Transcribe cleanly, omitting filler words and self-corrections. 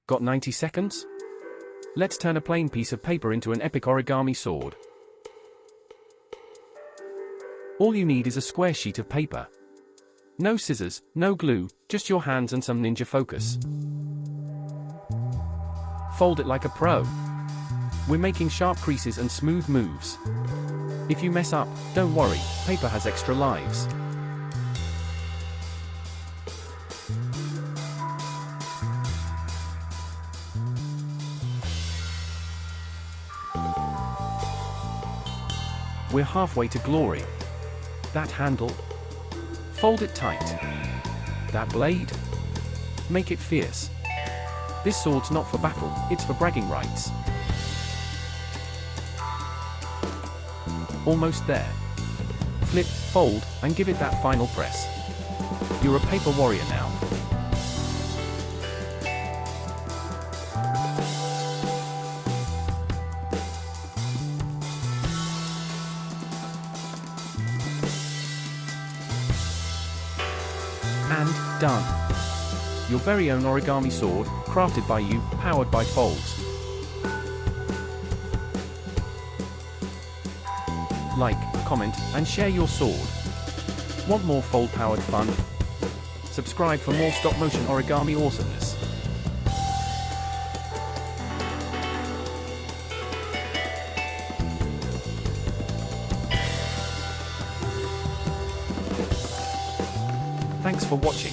Got 90 seconds? Let's turn a plain piece of paper into an epic origami sword. All you need is a square sheet of paper. No scissors, no glue, just your hands and some ninja focus. Fold it like a pro. We're making sharp creases and smooth moves. If you mess up, don't worry, paper has extra lives. We're halfway to glory. That handle? Fold it tight. That blade? Make it fierce. This sword's not for battle, it's for bragging rights. Almost there. Flip, fold, and give it that final press. You're a paper warrior now. And done. Your very own origami sword, crafted by you, powered by folds. Like, comment, and share your sword. Want more fold-powered fun? Subscribe for more stop-motion origami awesomeness. Thanks for watching.